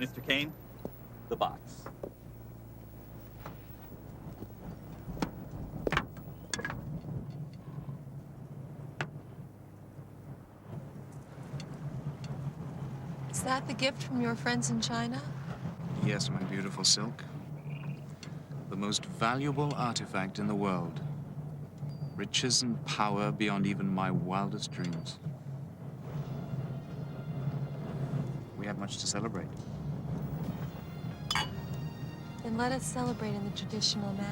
Mr. Kane, the box. Is that the gift from your friends in China? Yes, my beautiful Silk. The most valuable artifact in the world. Riches and power beyond even my wildest dreams. We have much to celebrate. Then let us celebrate in the traditional manner.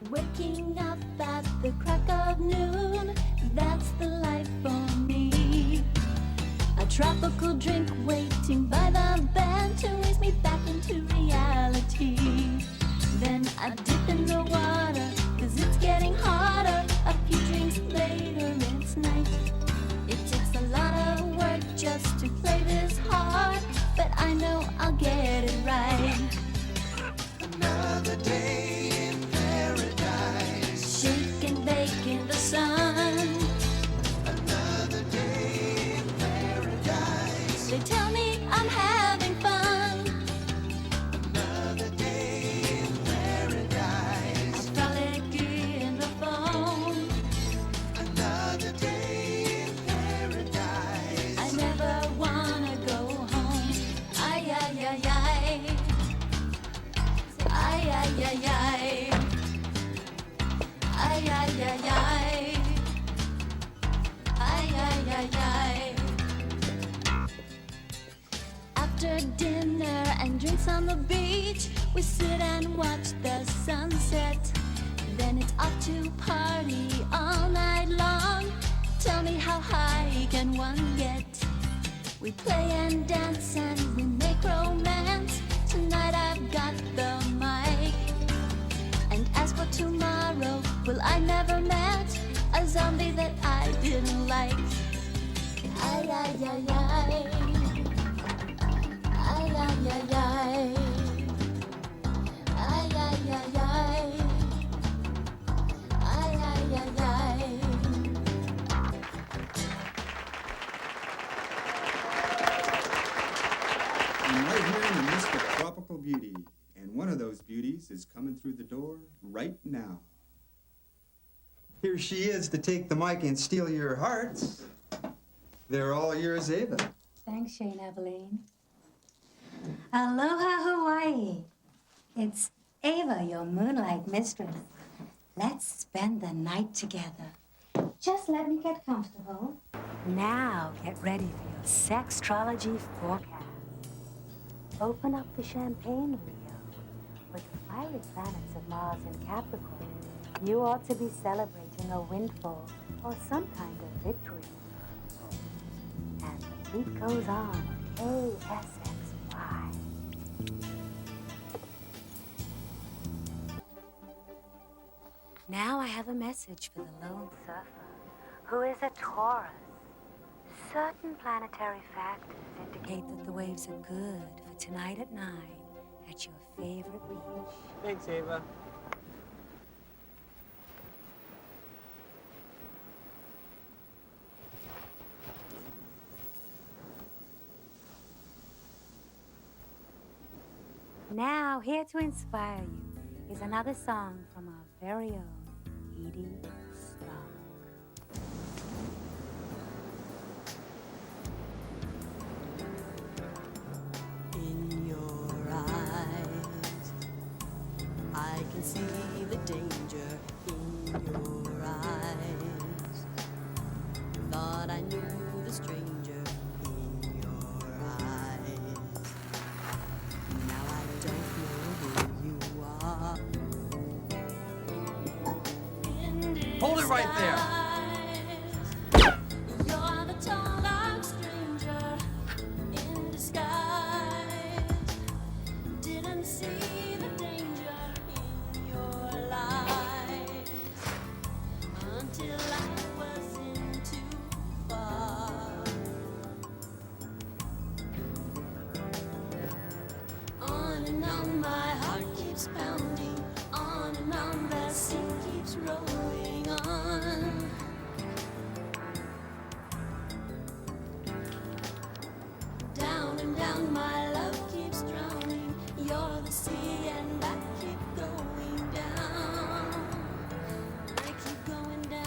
Waking up at the crack of noon, that's the life for me. A tropical drink waiting by the bend to raise me back into reality. Then I dip in the water, 'cause it's getting hotter. A few drinks later, it's night. It takes a lot of work just to play this hard, but I know I'll get it right. Another day in paradise, shake and bake in the sun. another day in paradise, They tell me I'm having fun. another day in paradise, I frolic in the phone. another day in paradise. I never wanna go home. Ay, ay, ay, ay. Ay, ay, ay, ay. Ay, ay, ay, ay. Ay, ay, ay, ay. After dinner and drinks on the beach, we sit and watch the sunset. Then it's off to party all night long. Tell me how high can one get? We play and dance and we make romance. Tonight I've got the mic. And as for tomorrow, well, I never met a zombie that I didn't like. Ay, ay, ay, ay. Ay, ay, ay, ay. Ay, ay, ay, ay. Ay, ay, ay, ay. I'm right here in the midst of tropical beauty, and one of those beauties is coming through the door right now. Here she is to take the mic and steal your hearts. They're all yours, Ava. Thanks, Shane Eveline. Aloha, Hawaii. It's Ava, your moonlight mistress. Let's spend the night together. Just let me get comfortable. Now get ready for your sextrology forecast. Open up the champagne wheel. With the fiery planets of Mars and Capricorn, you ought to be celebrating a windfall or some kind of victory. And the beat goes on, ASXY. Now I have a message for the lone surfer, who is a Taurus. Certain planetary factors indicate that the waves are good for tonight at 9 at your favorite beach. Thanks, Ava. Now, here to inspire you is another song from our very own Edie Stark. In your eyes, I can see the danger in your eyes. Thought I knew the stranger in your Hold it right there. You're the tall, dark stranger in disguise. Didn't see the danger in your lies until I was in too far. On and on, my heart keeps pounding. On and on, the sea keeps rolling on. Down and down, my love keeps drowning. You're the sea, and I keep going down. I keep going down.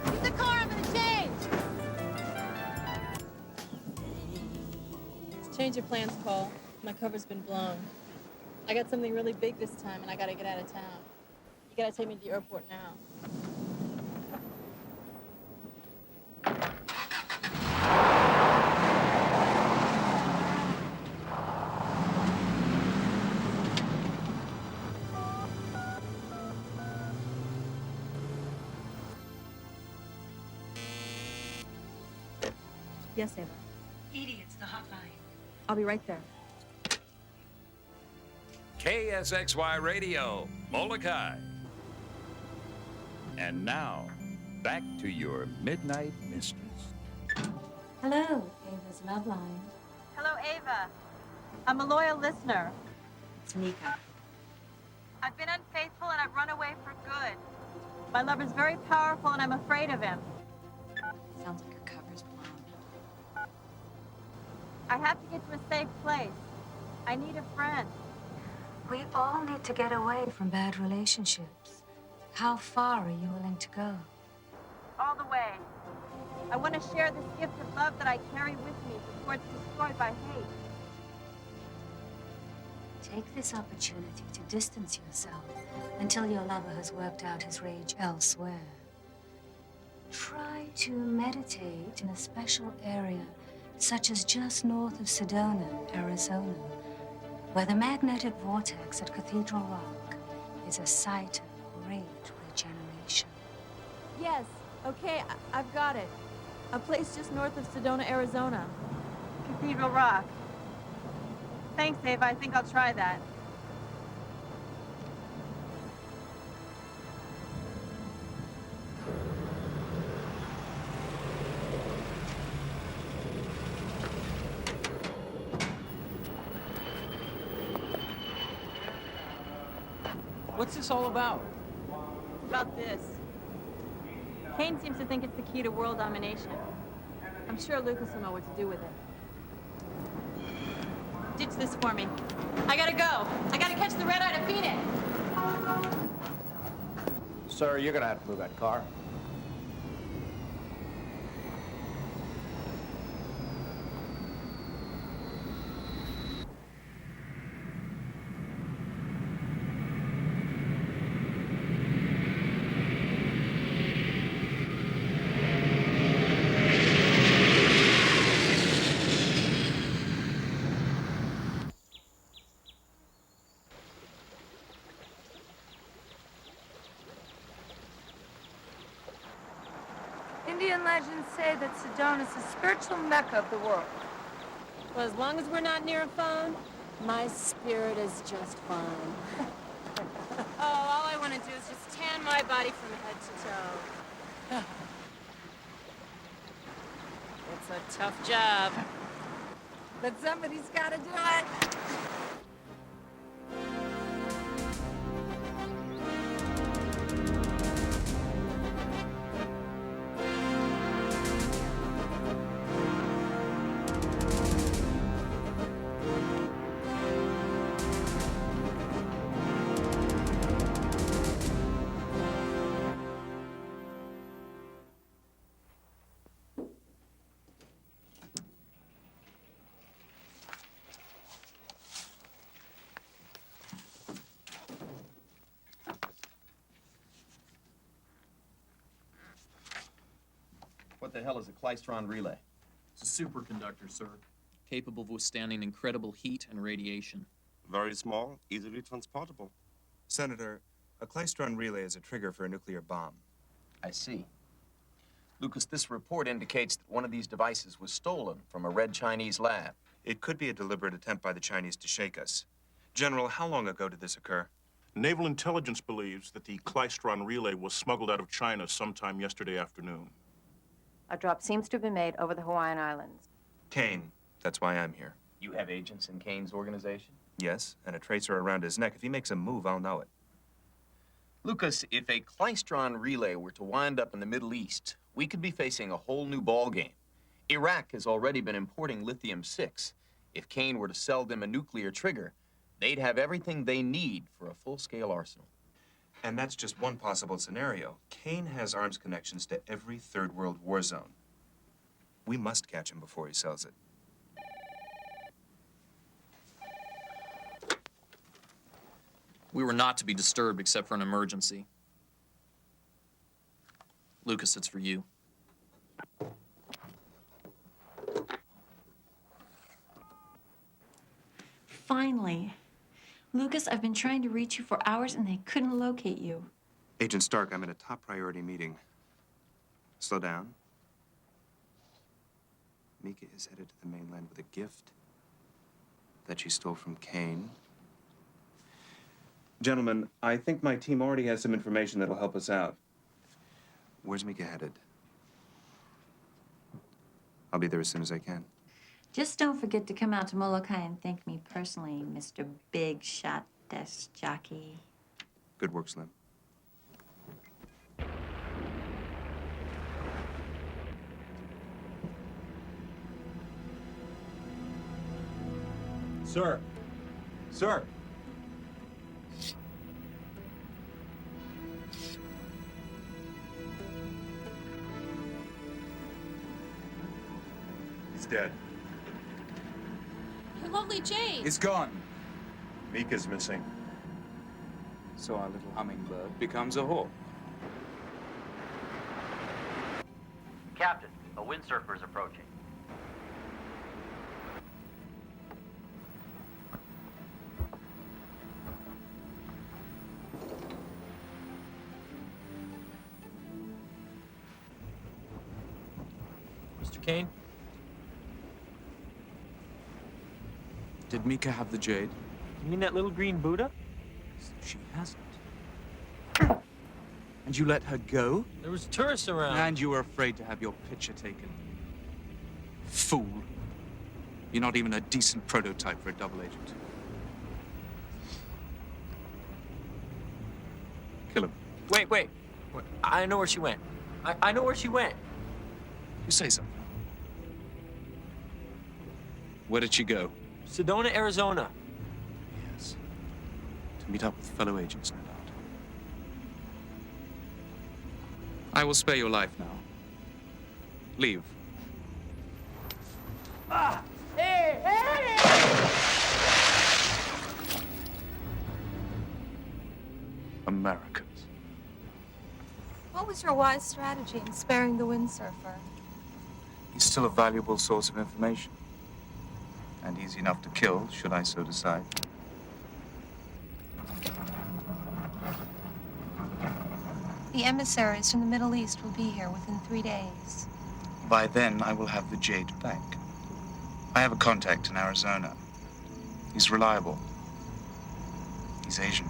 Keep the car, I'm gonna change. Change your plans, Cole. My cover's been blown. I got something really big this time, and I gotta get out of town. You gotta take me to the airport now. Yes, Ava. Edie, it's the hotline. I'll be right there. KSXY Radio, Molokai. And now, back to your Midnight Mistress. Hello, Ava's love line. Hello, Ava. I'm a loyal listener. It's Mika. I've been unfaithful and I've run away for good. My lover's very powerful and I'm afraid of him. Sounds like your cover's blown. I have to get to a safe place. I need a friend. We all need to get away from bad relationships. How far are you willing to go? All the way. I want to share this gift of love that I carry with me before it's destroyed by hate. Take this opportunity to distance yourself until your lover has worked out his rage elsewhere. Try to meditate in a special area, such as just north of Sedona, Arizona, where the magnetic vortex at Cathedral Rock is a site of great regeneration. Yes, okay, I've got it. A place just north of Sedona, Arizona. Cathedral Rock. Thanks, Ava. I think I'll try that. What's this all about? About this. Kane seems to think it's the key to world domination. I'm sure Lucas will know what to do with it. Ditch this for me. I gotta go. I gotta catch the red-eye to feed it. Sir, you're gonna have to move that car. Indian legends say that Sedona is the spiritual mecca of the world. Well, as long as we're not near a phone, my spirit is just fine. Oh, all I want to do is just tan my body from head to toe. It's a tough job. But somebody's got to do it. what the hell is a klystron relay? It's a superconductor, sir. Capable of withstanding incredible heat and radiation. Very small, easily transportable. Senator, a klystron relay is a trigger for a nuclear bomb. I see. Lucas, this report indicates that one of these devices was stolen from a red Chinese lab. It could be a deliberate attempt by the Chinese to shake us. General, how long ago did this occur? Naval intelligence believes that the klystron relay was smuggled out of China sometime yesterday afternoon. A drop seems to have been made over the Hawaiian Islands. Kane, that's why I'm here. You have agents in Kane's organization? Yes, and a tracer around his neck. If he makes a move, I'll know it. Lucas, if a klystron relay were to wind up in the Middle East, we could be facing a whole new ballgame. Iraq has already been importing lithium-6. If Kane were to sell them a nuclear trigger, they'd have everything they need for a full-scale arsenal. And that's just one possible scenario. Kane has arms connections to every third world war zone. We must catch him before he sells it. We were not to be disturbed except for an emergency. Lucas, it's for you. Finally. Lucas, I've been trying to reach you for hours and they couldn't locate you. Agent Stark, I'm in a top priority meeting. Slow down. Mika is headed to the mainland with a gift that she stole from Kane. Gentlemen, I think my team already has some information that'll help us out. Where's Mika headed? I'll be there as soon as I can. Just don't forget to come out to Molokai and thank me personally, Mr. Big Shot Desk Jockey. Good work, Slim. Sir. Sir. He's dead. Your lovely Jade. He's gone. Mika's missing. So our little hummingbird becomes a hawk. Captain, a windsurfer is approaching. Mr. Kane? Did Mika have the jade? You mean that little green Buddha? She hasn't. And you let her go? There was tourists around. And you were afraid to have your picture taken. Fool. You're not even a decent prototype for a double agent. Kill him. Wait. I know where she went. I know where she went. You say something. Where did she go? Sedona, Arizona. Yes. To meet up with fellow agents, no doubt. I will spare your life now. Leave. Hey! Americans. What was your wise strategy in sparing the windsurfer? He's still a valuable source of information. And easy enough to kill, should I so decide. The emissaries from the Middle East will be here within 3 days. By then, I will have the jade back. I have a contact in Arizona. He's reliable. He's Asian.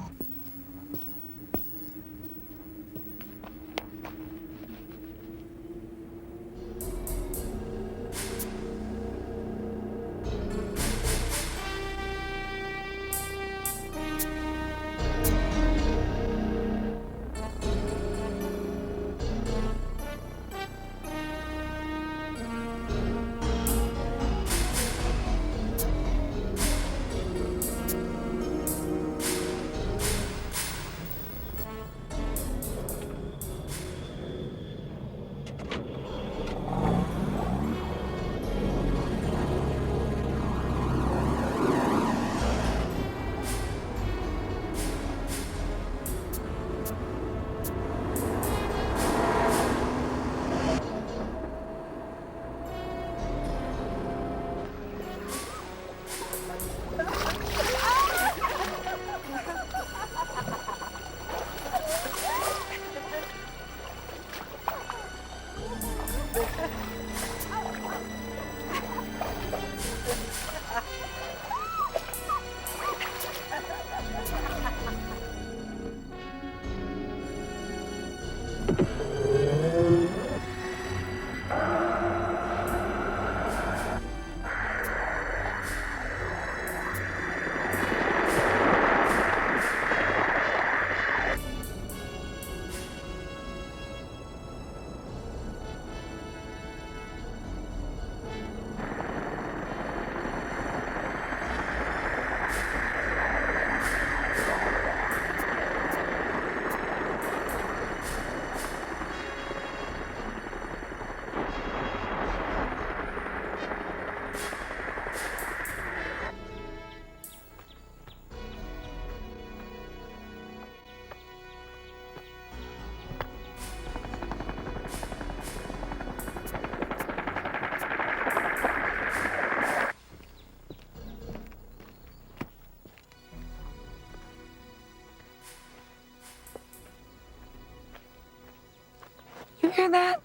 hear that?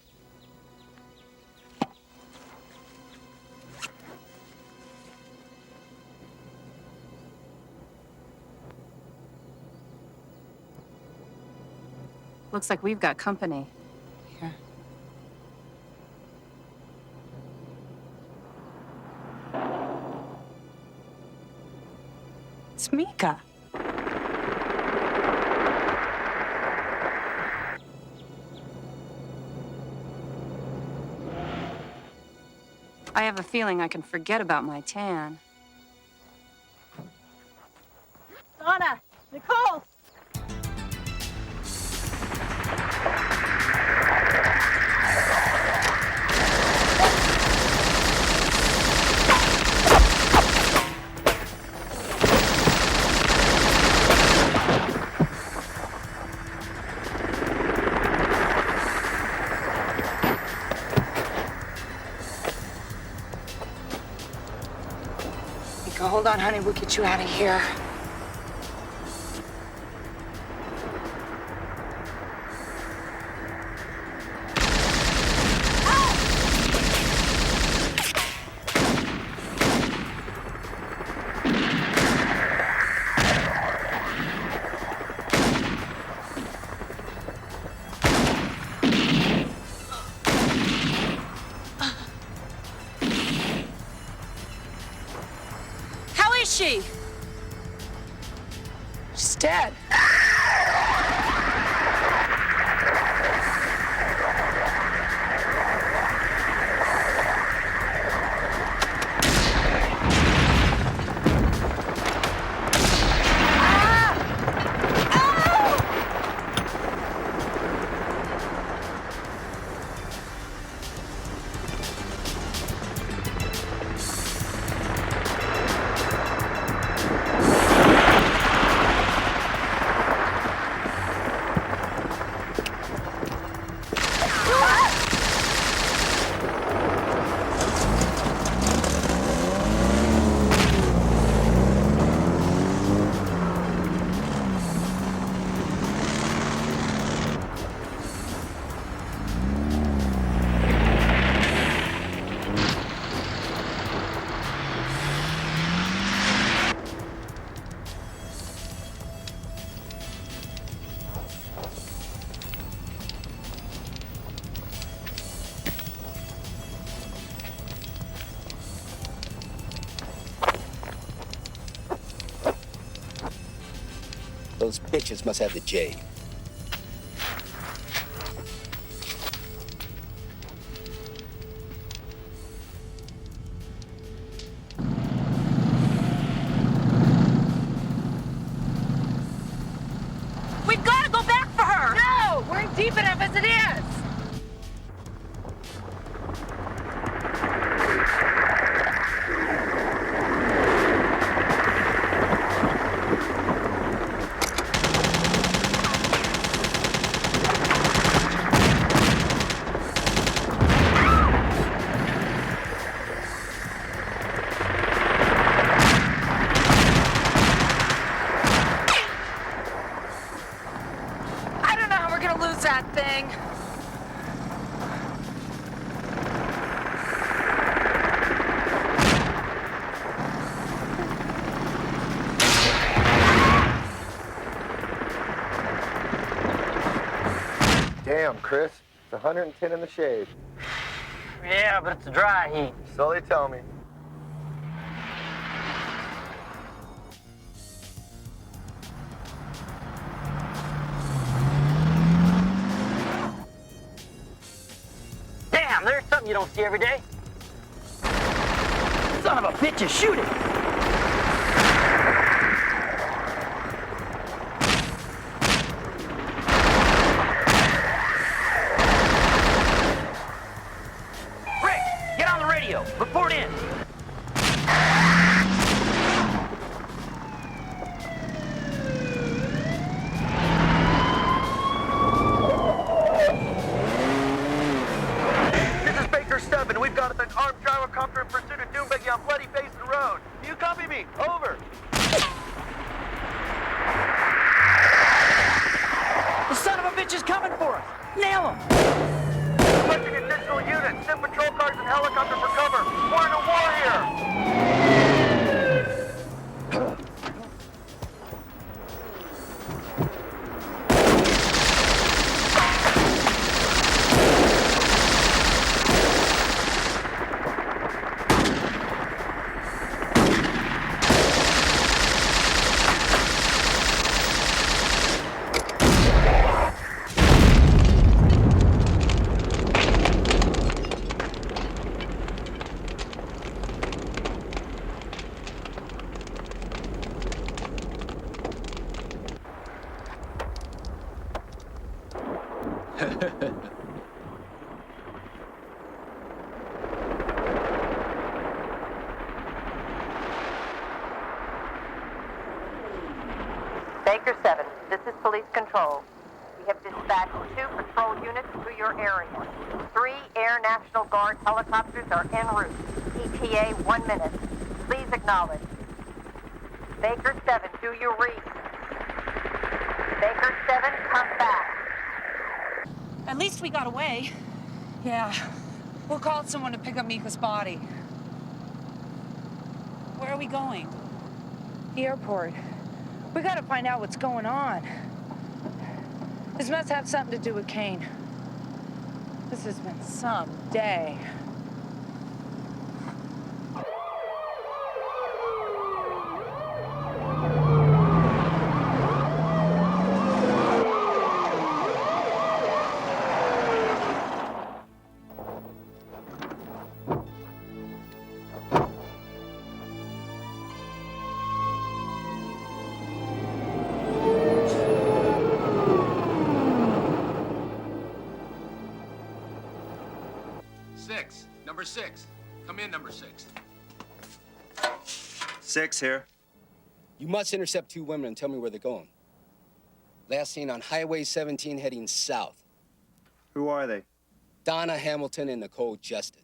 Looks like we've got company. Here. It's Mika. I have a feeling I can forget about my tan. Donna! Nicole! Hold on, honey. We'll get you out of here. She? She's dead. Those bitches must have the jade. We've got to go back for her! No! We're in deep enough as it is! That thing. Damn, Chris. It's 110 in the shade. Yeah, but it's a dry heat. So they tell me. Damn, there's something you don't see every day. Son of a bitch is shooting. Rick, get on the radio. Report in. We've got an armed gyrocopter in pursuit of Doombuggy on Bloody Basin Road. Do you copy me? Over. The son of a bitch is coming for us. Nail him. units. Send patrol cars and helicopters for cover. We're in a war here. Baker 7, this is police control. We have dispatched 2 patrol units to your area. 3 Air National Guard helicopters are en route. ETA 1 minute. Please acknowledge. Baker 7, do you read? Baker 7, come back. At least we got away. Yeah. We'll call someone to pick up Mika's body. Where are we going? The airport. We gotta find out what's going on. This must have something to do with Kane. This has been some day. Number 6. Come in, number 6. 6 here. You must intercept 2 women and tell me where they're going. Last seen on Highway 17 heading south. Who are they? Donna Hamilton and Nicole Justin.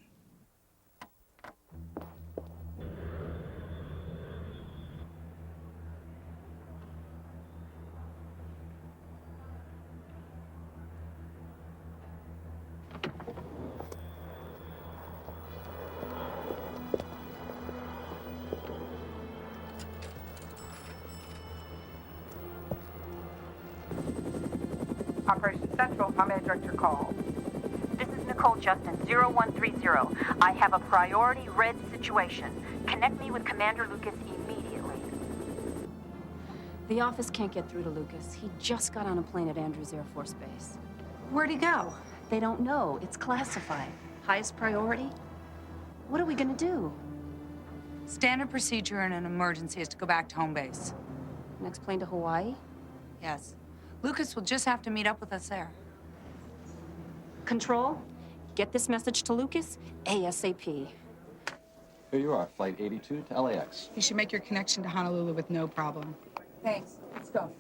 Operation Central, how may I direct your call? This is Nicole Justin, 0130. I have a priority red situation. Connect me with Commander Lucas immediately. The office can't get through to Lucas. He just got on a plane at Andrews Air Force Base. Where'd he go? They don't know. It's classified. Highest priority? What are we gonna do? Standard procedure in an emergency is to go back to home base. Next plane to Hawaii? Yes. Lucas will just have to meet up with us there. Control, get this message to Lucas ASAP. Here you are, Flight 82 to LAX. You should make your connection to Honolulu with no problem. Thanks. Let's go.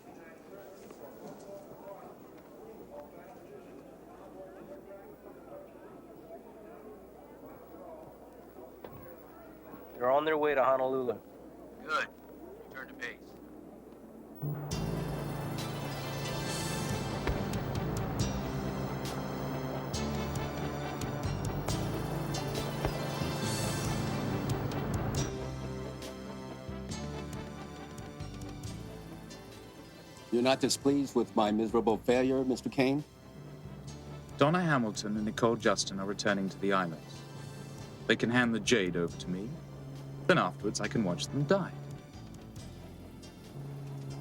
They're on their way to Honolulu. Good. Return to base. You're not displeased with my miserable failure, Mr. Kane? Donna Hamilton and Nicole Justin are returning to the islands. They can hand the jade over to me. Then afterwards, I can watch them die.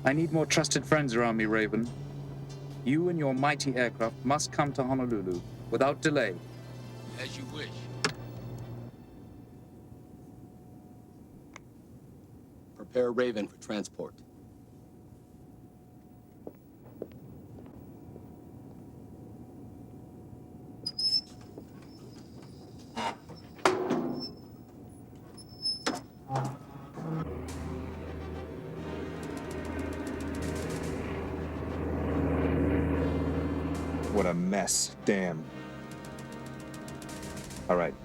I need more trusted friends around me, Raven. You and your mighty aircraft must come to Honolulu without delay. As you wish. Prepare Raven for transport. What a mess. Damn. All right.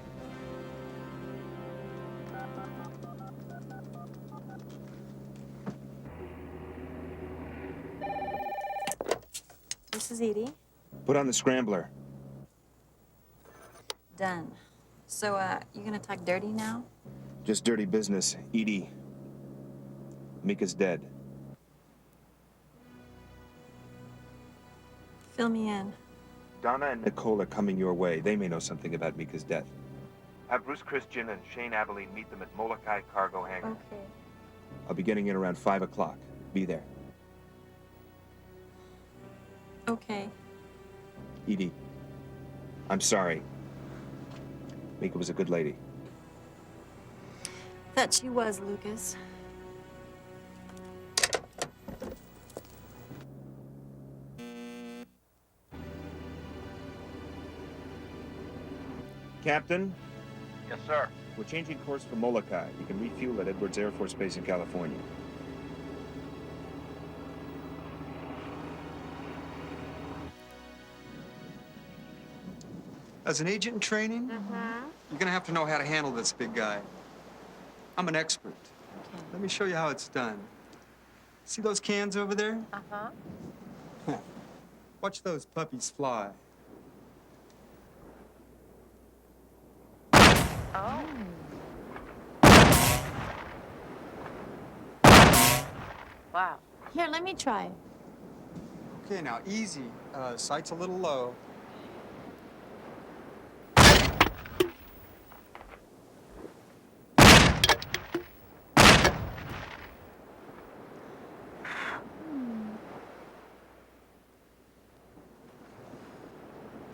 This is Edie. Put on the scrambler. Done. So, you gonna talk dirty now? Just dirty business. Edie. Mika's dead. Fill me in. Donna and Nicole are coming your way. They may know something about Mika's death. Have Bruce Christian and Shane Abilene meet them at Molokai Cargo Hangar. Okay. I'll be getting in around 5 o'clock. Be there. Okay. Edie, I'm sorry. Mika was a good lady. That she was, Lucas. Captain? Yes, sir. We're changing course for Molokai. You can refuel at Edwards Air Force Base in California. As an agent in training, you're gonna have to know how to handle this big guy. I'm an expert. Okay. Let me show you how it's done. See those cans over there? Watch those puppies fly. Oh. Wow. Here, let me try. Okay, now easy. Sight's a little low.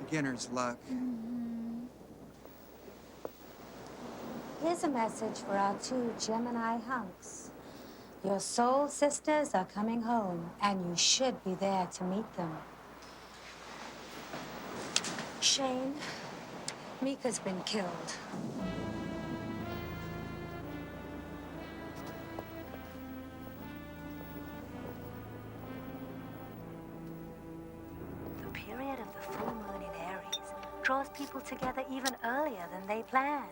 Beginner's luck. Here's a message for our 2 Gemini hunks. Your soul sisters are coming home, and you should be there to meet them. Shane, Mika's been killed. The period of the full moon in Aries draws people together even earlier than they planned.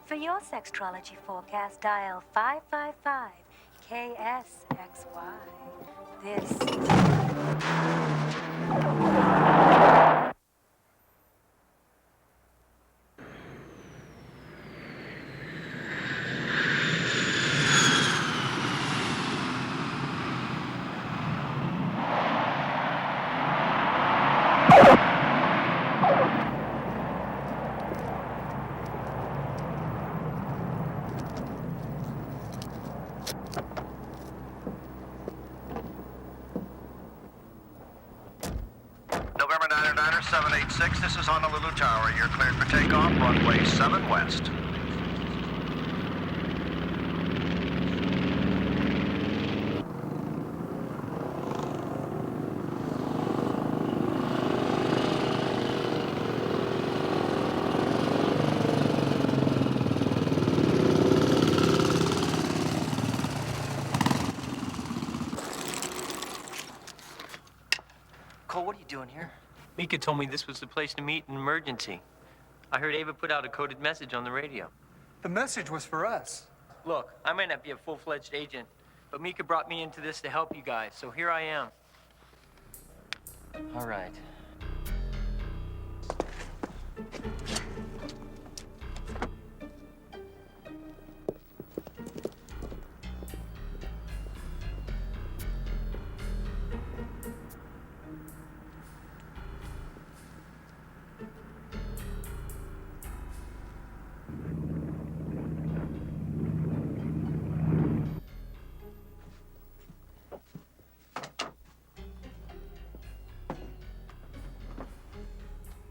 For your sextrology forecast, dial 555 KSXY. November 999er 786, this is Honolulu Tower. You're cleared for takeoff, runway 7 west. Cole, what are you doing here? Mika told me this was the place to meet in an emergency. I heard Ava put out a coded message on the radio. The message was for us. Look, I might not be a full-fledged agent, but Mika brought me into this to help you guys, so here I am. All right.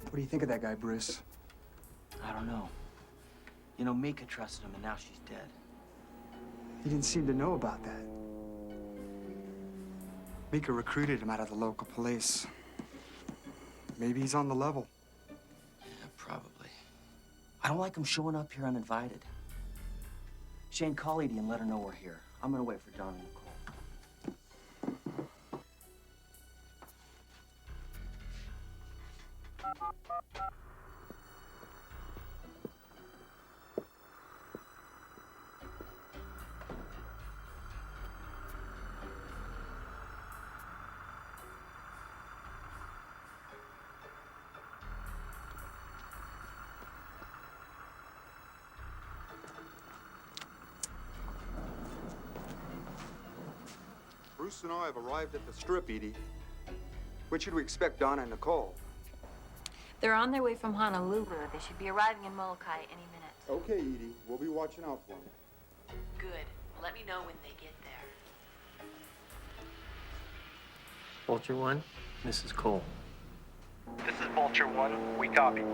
What do you think of that guy, Bruce? I don't know. You know, Mika trusted him, and now she's dead. He didn't seem to know about that. Mika recruited him out of the local police. Maybe he's on the level. Yeah, probably. I don't like him showing up here uninvited. Shane, call Edie and let her know we're here. I'm gonna wait for John and Nicole. Bruce and I have arrived at the Strip, Edie. When should we expect Donna and Nicole? They're on their way from Honolulu. They should be arriving in Molokai any minute. Okay, Edie. We'll be watching out for them. Good. Let me know when they get there. Vulture 1, this is Cole. This is Vulture 1. We copy.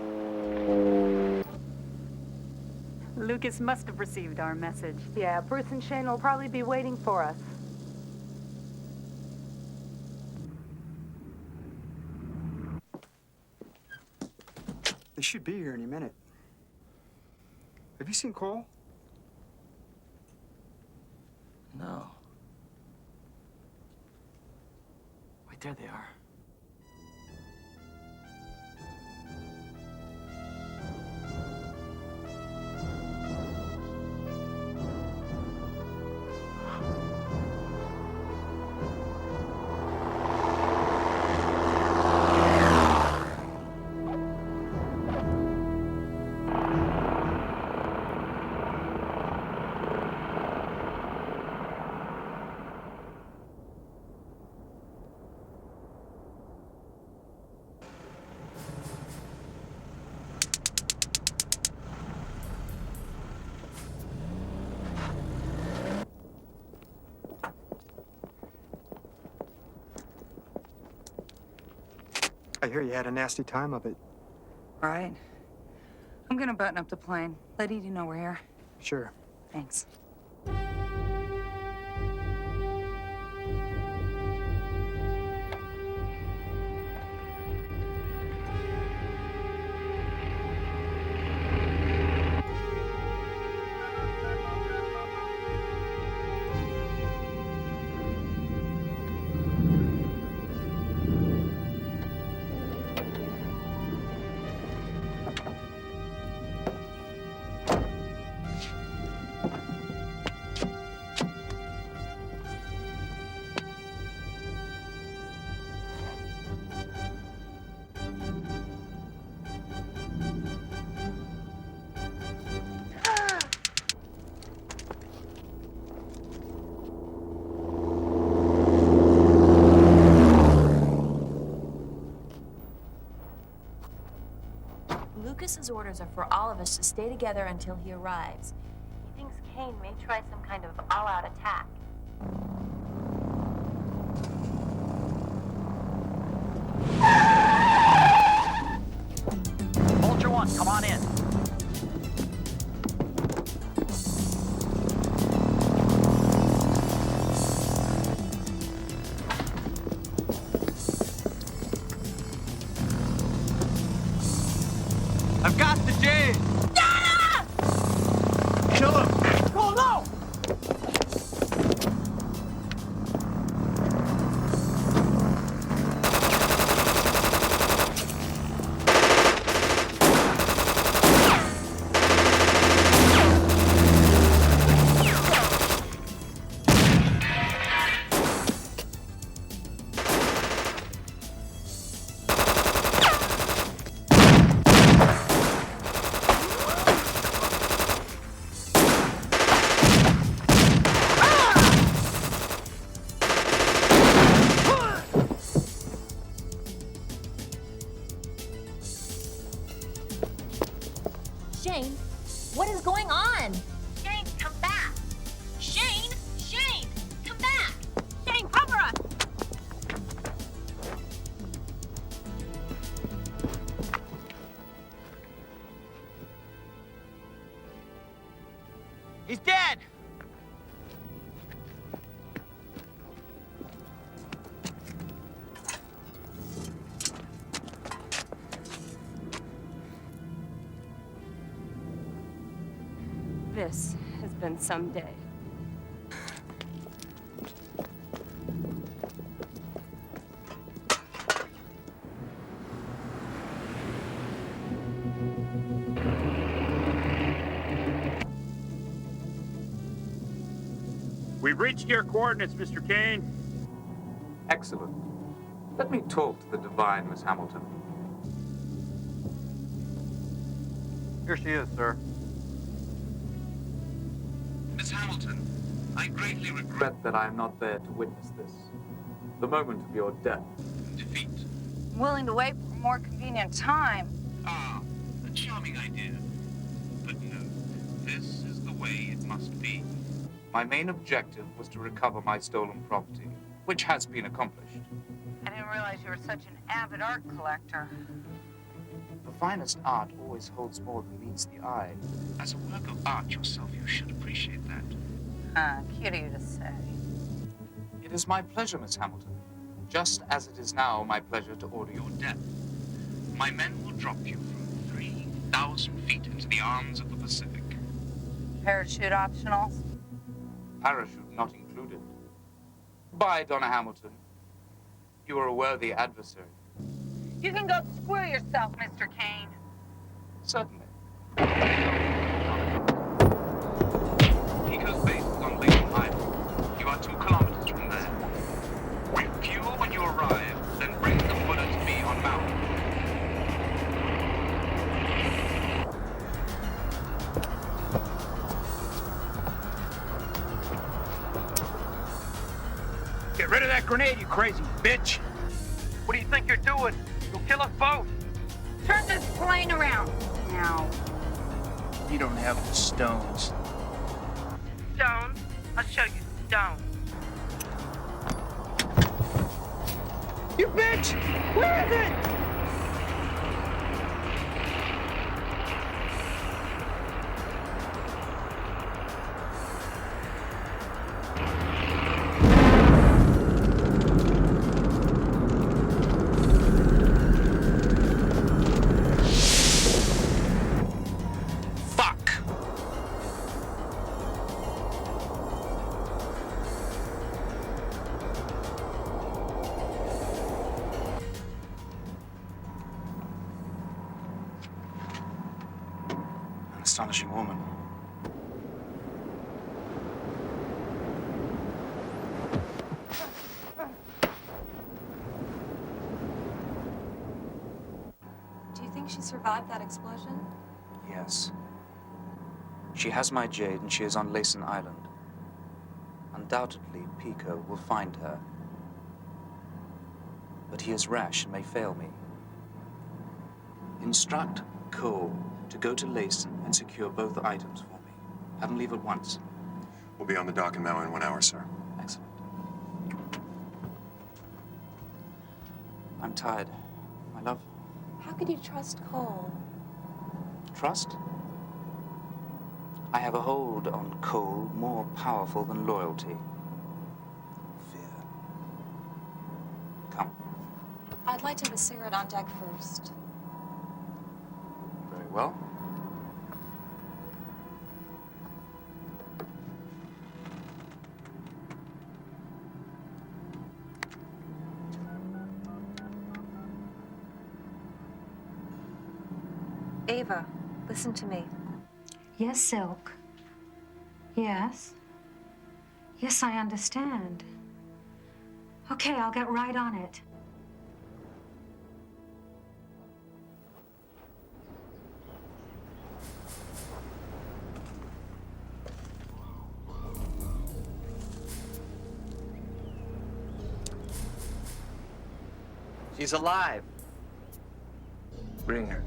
Lucas must have received our message. Yeah, Bruce and Shane will probably be waiting for us. They should be here any minute. Have you seen Cole? No. Wait, there they are. I hear you had a nasty time of it. Right. I'm gonna button up the plane. Let Edie know we're here. Sure. Thanks. Lucas's orders are for all of us to stay together until he arrives. He thinks Kane may try some kind of all-out attack. Vulture 1, come on in. I've got the jade! Donna! Kill him! Oh, no! Shane, what is going on? Shane, come back! Shane! Shane! Come back! Shane, cover us! He's dead! This has been some day. We've reached your coordinates, Mr. Kane. Excellent. Let me talk to the divine Miss Hamilton. Here she is, sir. Miss Hamilton, I greatly regret that I am not there to witness this. The moment of your death and defeat. I'm willing to wait for a more convenient time. Ah, a charming idea. But no, this is the way it must be. My main objective was to recover my stolen property, which has been accomplished. I didn't realize you were such an avid art collector. The finest art always holds more than meets the eye. As a work of art yourself, you should appreciate that. Cute of you to say. It is my pleasure, Miss Hamilton. Just as it is now my pleasure to order your death. My men will drop you from 3,000 feet into the arms of the Pacific. Parachute optional? Parachute not included. Bye, Donna Hamilton. You are a worthy adversary. You can go screw yourself, Mr. Kane. Certainly. Pico's base is on Lincoln Island. You are 2 kilometers from there. Refuel when you arrive, then bring the bullet to me on mountain. Get rid of that grenade, you crazy bitch! What do you think you're doing? You'll kill us both. Turn this plane around now. You don't have the stones. Stones? I'll show you stones. You bitch! Where is it? Astonishing woman. Do you think she survived that explosion? Yes. She has my jade and she is on Layson Island. Undoubtedly, Pico will find her. But he is rash and may fail me. Instruct Cole to go to Layson and secure both items for me. Have him leave at once. We'll be on the dock in Maui in 1 hour, sir. Excellent. I'm tired. My love. How could you trust Cole? Trust? I have a hold on Cole more powerful than loyalty. Fear. Come. I'd like to have a cigarette on deck first. Very well. Ava, listen to me. Yes, Silk. Yes. Yes, I understand. Okay, I'll get right on it. She's alive. Bring her.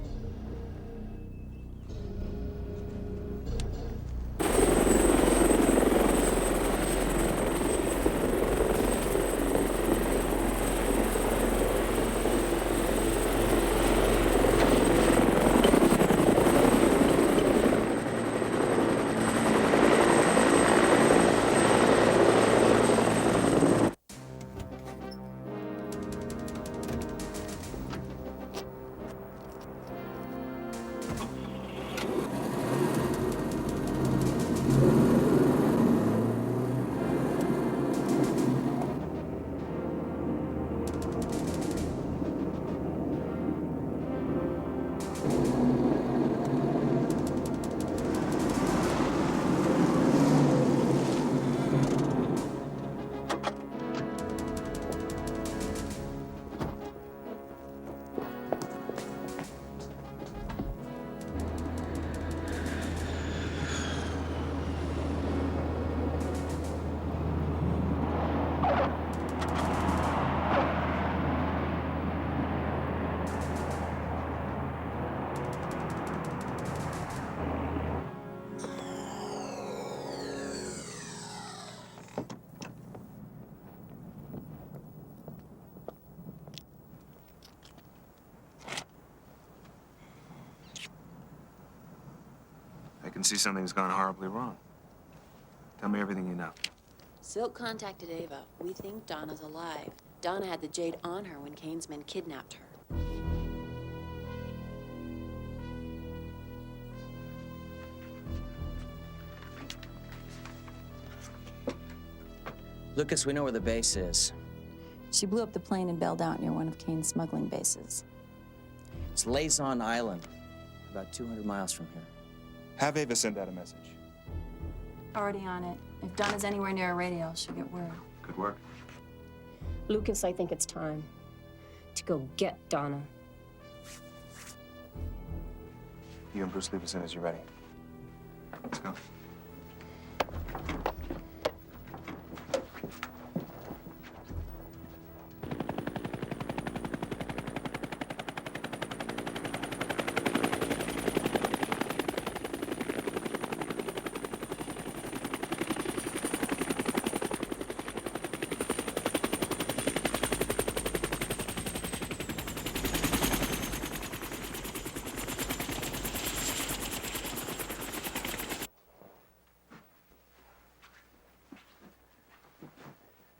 see something's gone horribly wrong. Tell me everything you know. Silk contacted Ava. We think Donna's alive. Donna had the jade on her when Kane's men kidnapped her. Lucas, we know where the base is. She blew up the plane and bailed out near one of Kane's smuggling bases. It's Lazon Island, about 200 miles from here. Have Ava send out a message. Already on it. If Donna's anywhere near a radio, she'll get word. Good work. Lucas, I think it's time to go get Donna. You and Bruce leave as soon as you're ready. Let's go.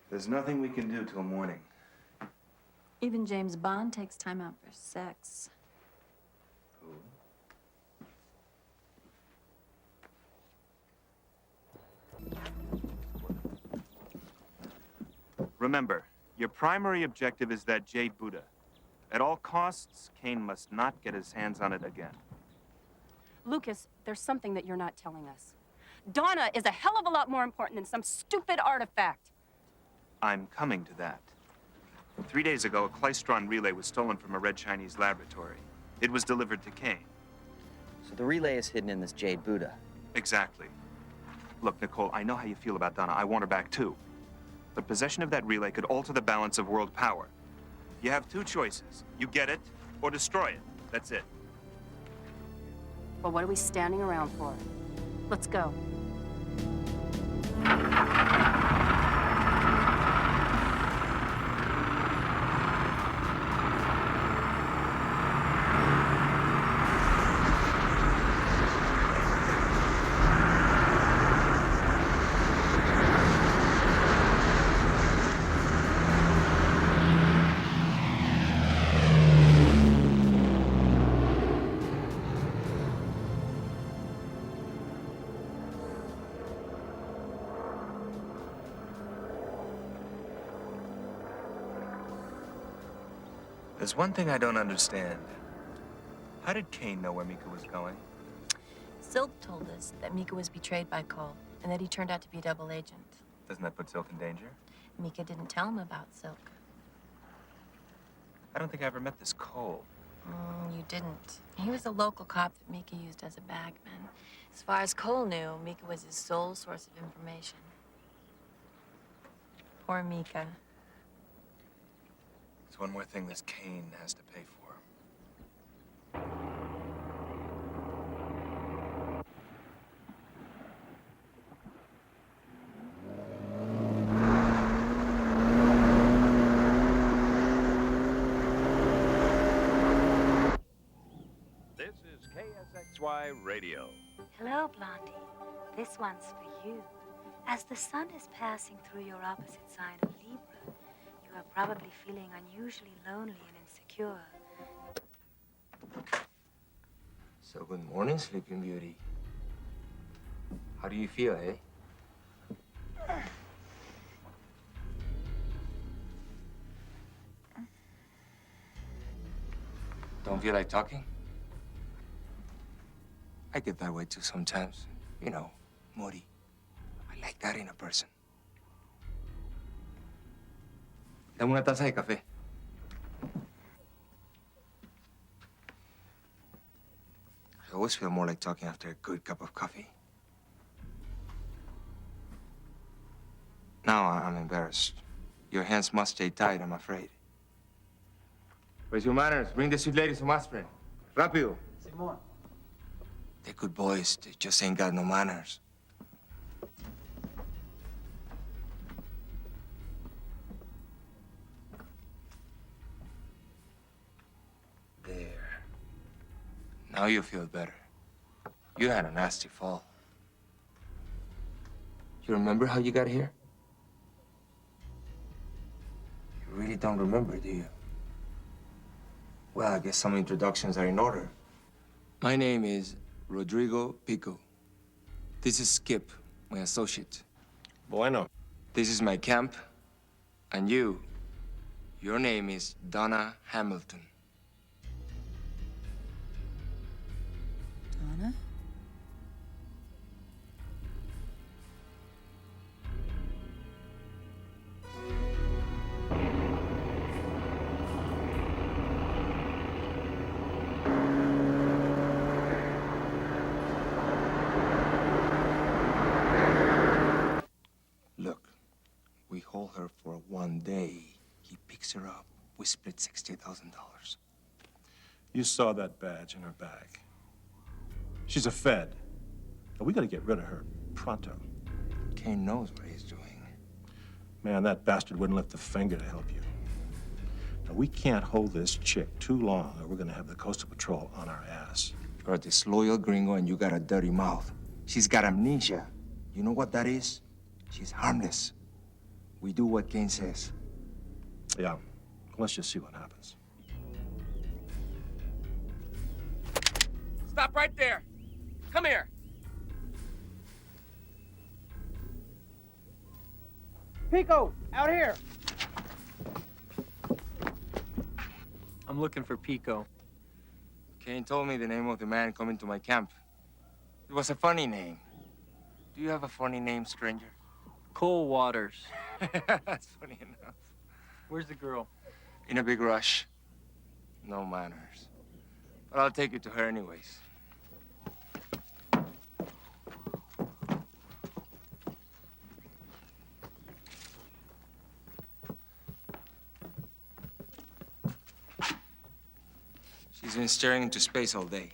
There's nothing we can do till morning. Even James Bond takes time out for sex. Remember, your primary objective is that jade Buddha. At all costs, Kane must not get his hands on it again. Lucas, there's something that you're not telling us. Donna is a hell of a lot more important than some stupid artifact. I'm coming to that. 3 days ago, a Klystron relay was stolen from a Red Chinese laboratory. It was delivered to Kane. So the relay is hidden in this jade Buddha. Exactly. Look, Nicole, I know how you feel about Donna. I want her back, too. But possession of that relay could alter the balance of world power. You have two choices. You get it, or destroy it. That's it. Well, what are we standing around for? Let's go. There's one thing I don't understand. How did Kane know where Mika was going? Silk told us that Mika was betrayed by Cole, and that he turned out to be a double agent. Doesn't that put Silk in danger? Mika didn't tell him about Silk. I don't think I ever met this Cole. You didn't. He was a local cop that Mika used as a bagman. As far as Cole knew, Mika was his sole source of information. Poor Mika. It's one more thing this Kane has to pay for. This is KSXY Radio. Hello, Blondie. This one's for you. As the sun is passing through your opposite sign of Libra, you are probably feeling unusually lonely and insecure. So good morning, Sleeping Beauty. How do you feel, eh? Don't feel like talking? I get that way too sometimes. You know, moody. I like that in a person. Dame una taza de café. I always feel more like talking after a good cup of coffee. Now I'm embarrassed. Your hands must stay tied, I'm afraid. Where's your manners? Bring the sweet lady some aspirin. Rápido. Simón. They're good boys. They just ain't got no manners. There. Now you feel better. You had a nasty fall. You remember how you got here? You really don't remember, do you? Well, I guess some introductions are in order. My name is Rodrigo Pico. This is Skip, my associate. Bueno. This is my camp. And you, your name is Donna Hamilton. Donna? Look, we hold her for 1 day. He picks her up. We split $60,000. You saw that badge in her bag. She's a Fed. And we gotta get rid of her pronto. Kane knows what he's doing. Man, that bastard wouldn't lift a finger to help you. Now, we can't hold this chick too long or we're gonna have the Coastal Patrol on our ass. You're a disloyal gringo and you got a dirty mouth. She's got amnesia. You know what that is? She's harmless. We do what Kane says. Yeah, let's just see what happens. Stop right there. Come here. Pico, out here. I'm looking for Pico. Kane told me the name of the man coming to my camp. It was a funny name. Do you have a funny name, stranger? Cole Waters. That's funny enough. Where's the girl? In a big rush. No manners. But I'll take you to her anyways. She's been staring into space all day.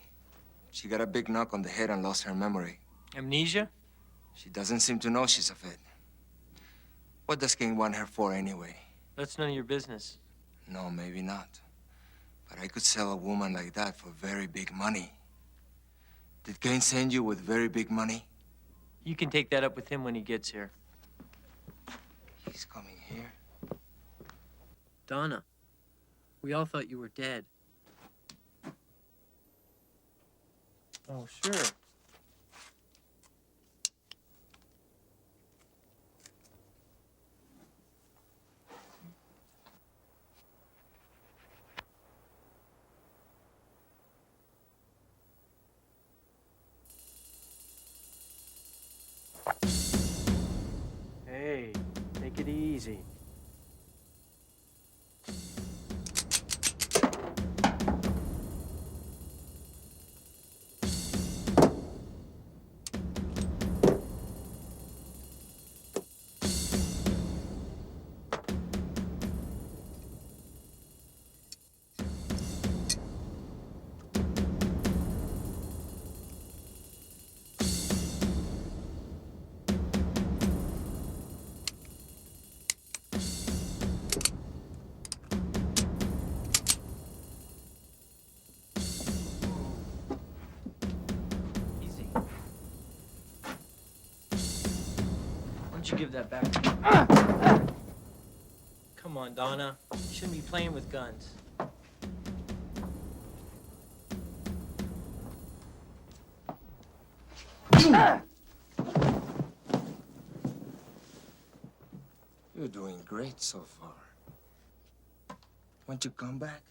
She got a big knock on the head and lost her memory. Amnesia? She doesn't seem to know she's a Fed. What does King want her for anyway? That's none of your business. No, maybe not. But I could sell a woman like that for very big money. Did Kane send you with very big money? You can take that up with him when he gets here. He's coming here. Donna, we all thought you were dead. Oh, sure. Hey, take it easy. Why don't you give that back? Come on, Donna. You shouldn't be playing with guns. You're doing great so far. Won't you come back?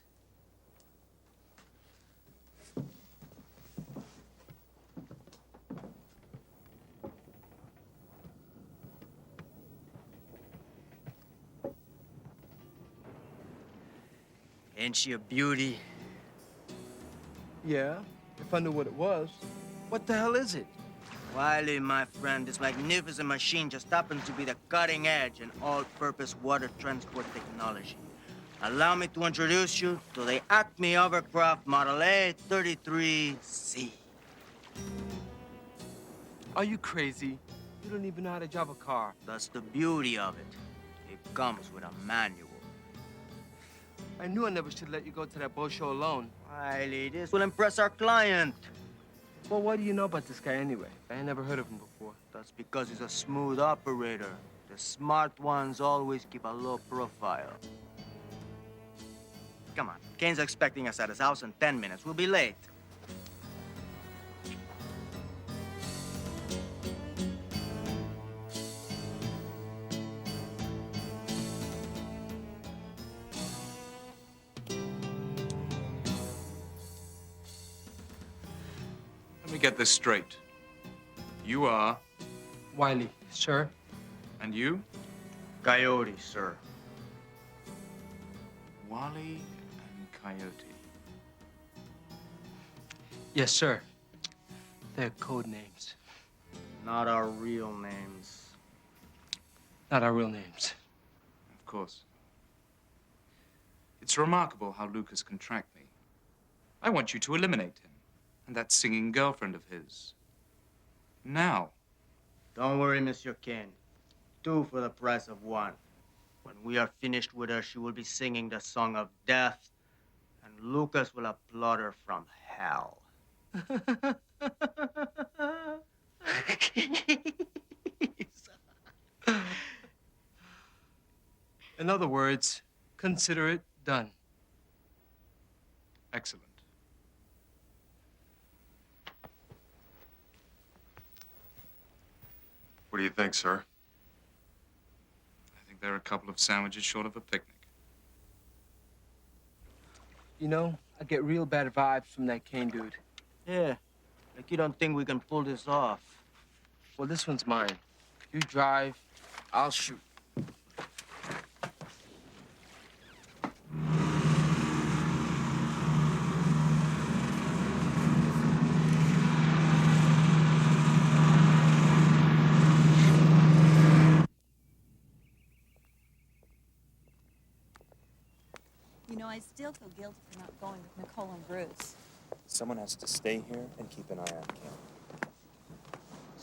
Ain't she a beauty? Yeah, if I knew what it was. What the hell is it? Wiley, my friend, this magnificent machine just happens to be the cutting edge in all-purpose water transport technology. Allow me to introduce you to the Acme Hovercraft Model A33C. Are you crazy? You don't even know how to drive a car. That's the beauty of it. It comes with a manual. I knew I never should let you go to that boat show alone. Wiley, this will impress our client. Well, what do you know about this guy anyway? I ain't never heard of him before. That's because he's a smooth operator. The smart ones always keep a low profile. Come on, Kane's expecting us at his house in 10 minutes. We'll be late. Let me get this straight. You are... Wiley, sir. And you? Coyote, sir. Wally and Coyote. Yes, sir. They're code names. Not our real names. Not our real names. Of course. It's remarkable how Lucas can track me. I want you to eliminate him and that singing girlfriend of his. Now. Don't worry, Monsieur Kane. 2 for the price of 1. When we are finished with her, she will be singing the song of death, and Lucas will applaud her from hell. In other words, consider it done. Excellent. What do you think, sir? I think they're a couple of sandwiches short of a picnic. You know, I get real bad vibes from that Kane dude. Yeah, like you don't think we can pull this off. Well, this one's mine. You drive, I'll shoot. You know, I still feel guilty for not going with Nicole and Bruce. Someone has to stay here and keep an eye on Kane.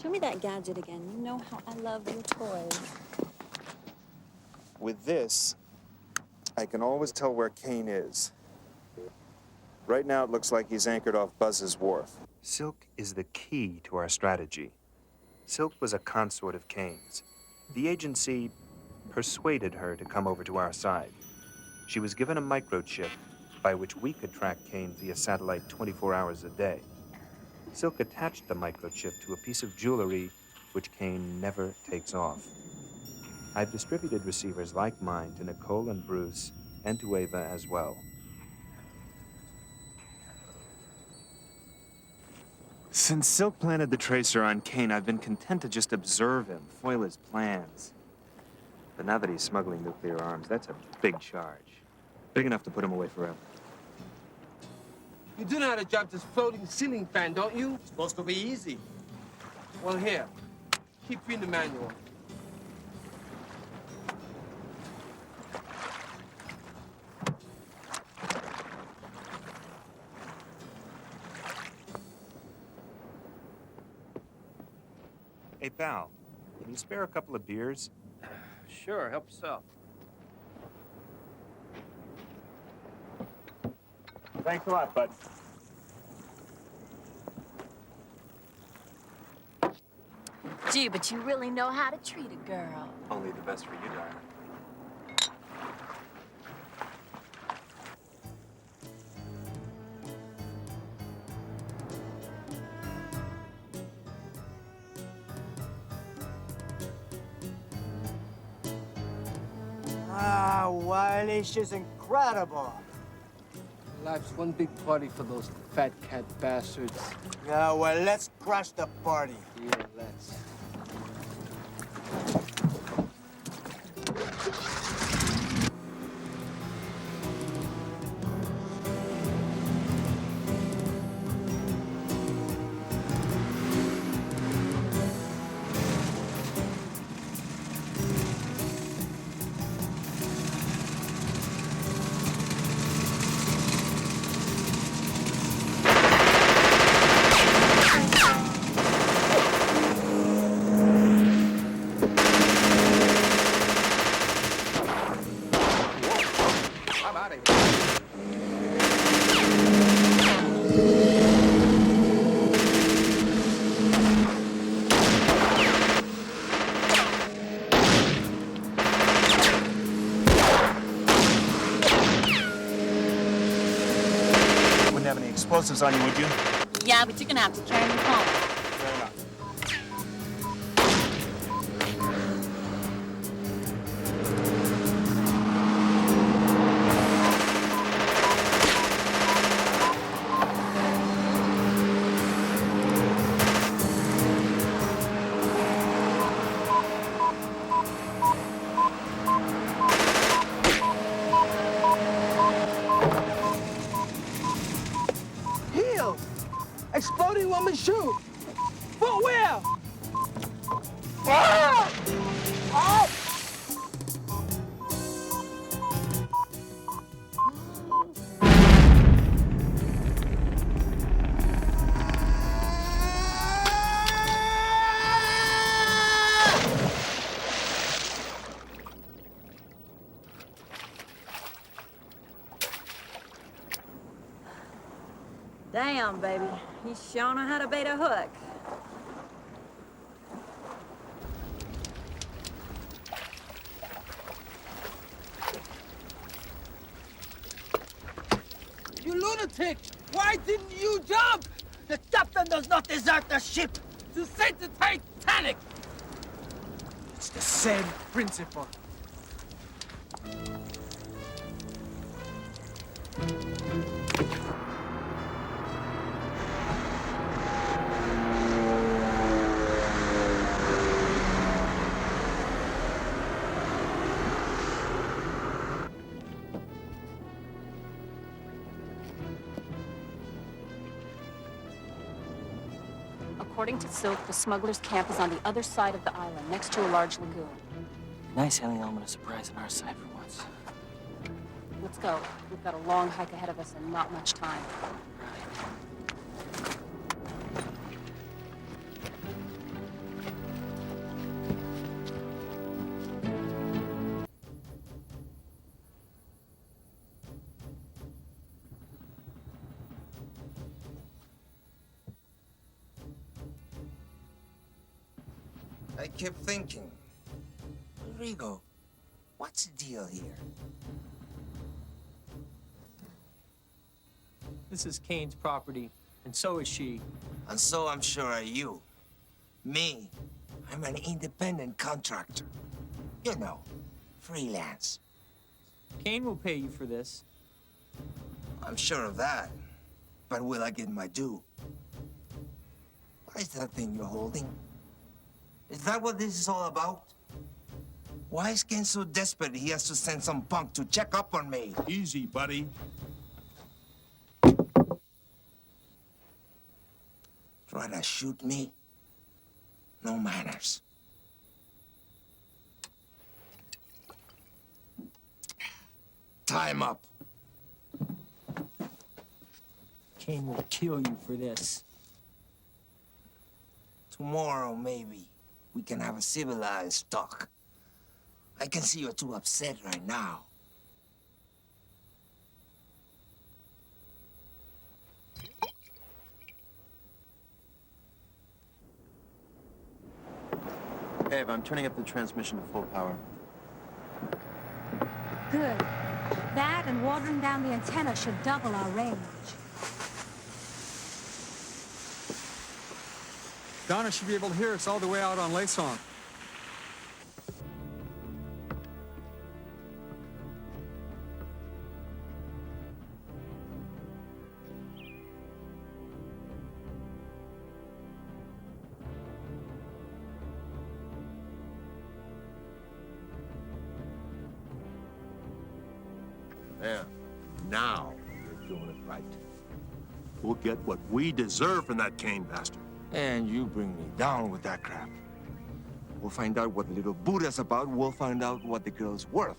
Show me that gadget again. You know how I love your toys. With this, I can always tell where Kane is. Right now, it looks like he's anchored off Buzz's Wharf. Silk is the key to our strategy. Silk was a consort of Kane's. The agency persuaded her to come over to our side. She was given a microchip by which we could track Kane via satellite 24 hours a day. Silk attached the microchip to a piece of jewelry which Kane never takes off. I've distributed receivers like mine to Nicole and Bruce, and to Ava as well. Since Silk planted the tracer on Kane, I've been content to just observe him, foil his plans. But now that he's smuggling nuclear arms, that's a big charge. Big enough to put him away forever. You do know how to drop this floating ceiling fan, don't you? It's supposed to be easy. Well, here. Keep reading the manual. Hey, pal, can you spare a couple of beers? Sure, help yourself. Thanks a lot, bud. Gee, but you really know how to treat a girl. Only the best for you, darling. Ah, Wiley, she's incredible. Life's one big party for those fat cat bastards. Yeah, well, let's crash the party. Yeah, let's. explosives on you, would you? Yeah, but you're gonna have to carry me home. Fair enough. Heal! Exploding woman shoot! Footwear! Ah! Oh! Damn, baby. You sure know how to bait a hook. You lunatic! Why didn't you jump? The captain does not desert the ship! To sink the Titanic! It's the same principle. According to Silk, the smuggler's camp is on the other side of the island, next to a large lagoon. Nice having an element of surprise on our side for once. Let's go. We've got a long hike ahead of us and not much time. I kept thinking, Rigo, what's the deal here? This is Kane's property, and so is she. And so I'm sure are you. Me, I'm an independent contractor. You know, freelance. Kane will pay you for this. I'm sure of that. But will I get my due? What is that thing you're holding? Is that what this is all about? Why is Ken so desperate he has to send some punk to check up on me? Easy, buddy. Try to shoot me? No manners. Time up. Kane will kill you for this. Tomorrow, maybe, we can have a civilized talk. I can see you're too upset right now. Ev, I'm turning up the transmission to full power. Good. That and watering down the antenna should double our range. Donna should be able to hear us all the way out on Laysong. There. Now you're doing it right. We'll get what we deserve from that Kane bastard. And you bring me down with that crap. We'll find out what the little Buddha's about. We'll find out what the girl's worth.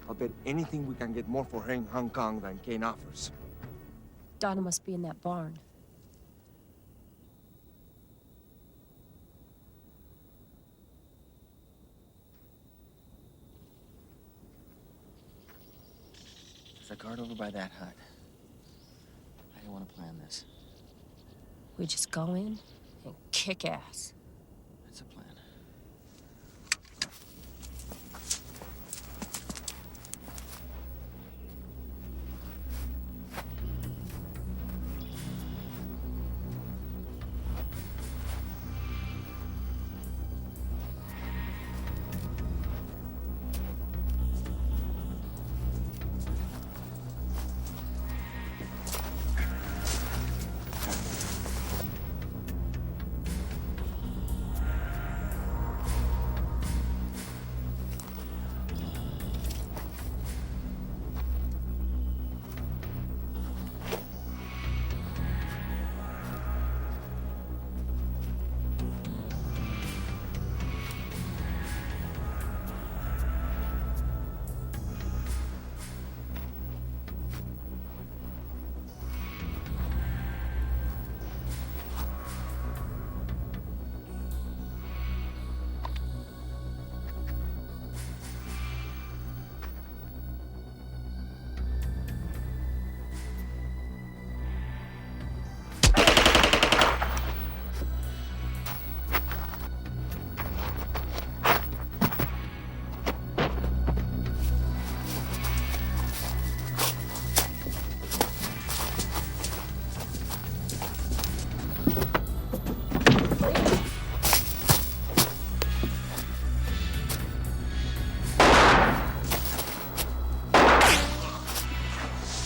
I'll bet anything we can get more for her in Hong Kong than Kane offers. Donna must be in that barn. There's a guard over by that hut. I didn't want to plan this. We just go in, fucking kick-ass. That's a plan.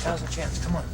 Now's a chance, come on.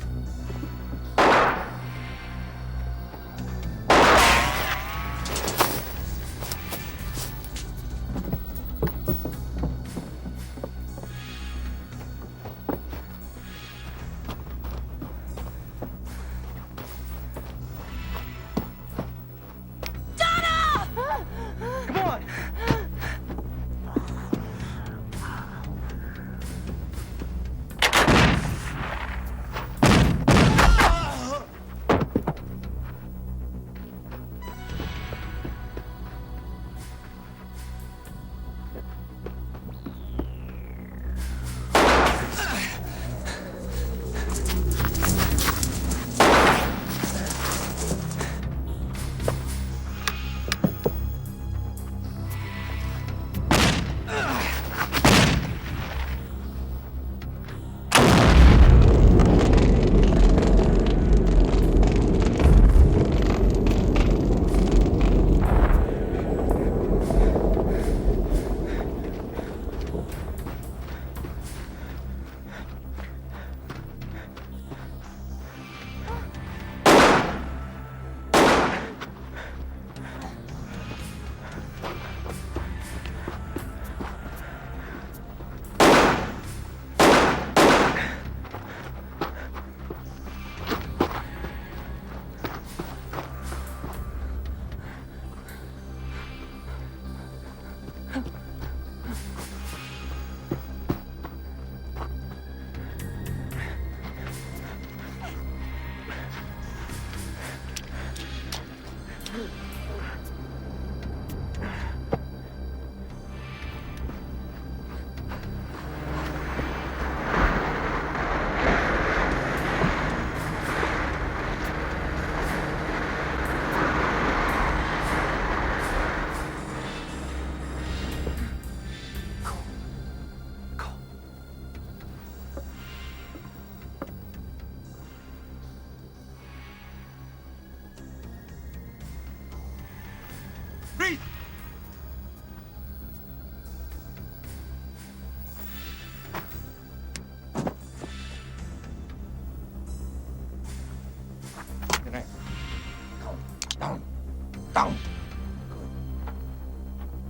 Down.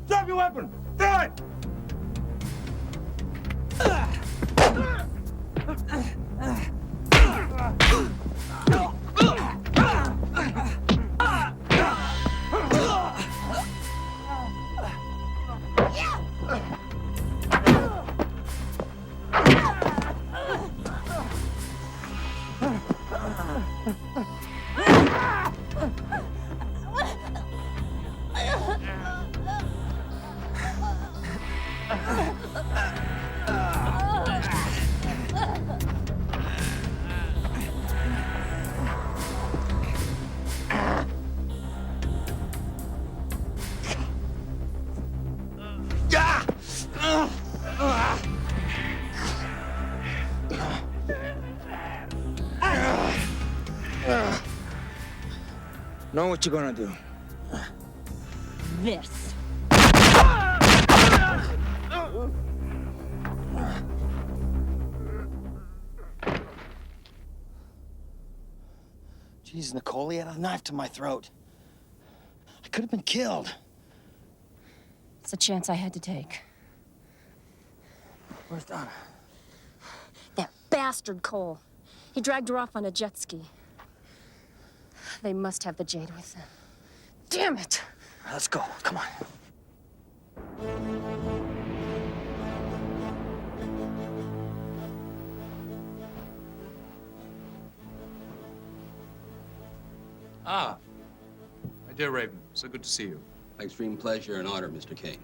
Drop your weapon! Throw it! know what you're gonna do. This. Jeez, Nicole, he had a knife to my throat. I could have been killed. It's a chance I had to take. Where's Donna? That bastard Cole. He dragged her off on a jet ski. They must have the jade with them. Damn it! All right, let's go. Come on. Ah, my dear Raven, so good to see you. My extreme pleasure and honor, Mr. Kane.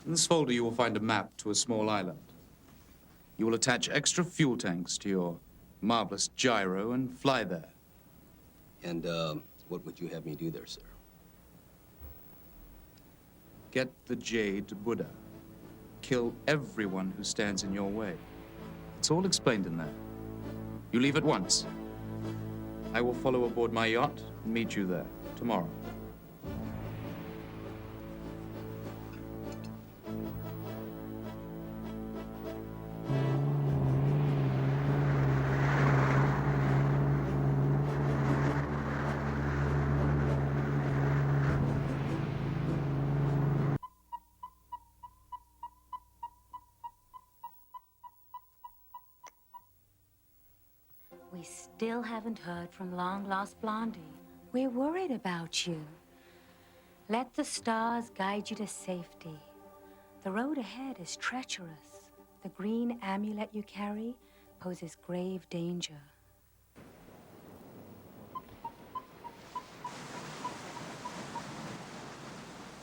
In this folder, you will find a map to a small island. You will attach extra fuel tanks to your marvelous gyro and fly there. And what would you have me do there, sir? Get the Jade Buddha. Kill everyone who stands in your way. It's all explained in there. You leave at once. I will follow aboard my yacht and meet you there tomorrow. We still haven't heard from long-lost Blondie. We're worried about you. Let the stars guide you to safety. The road ahead is treacherous. The green amulet you carry poses grave danger.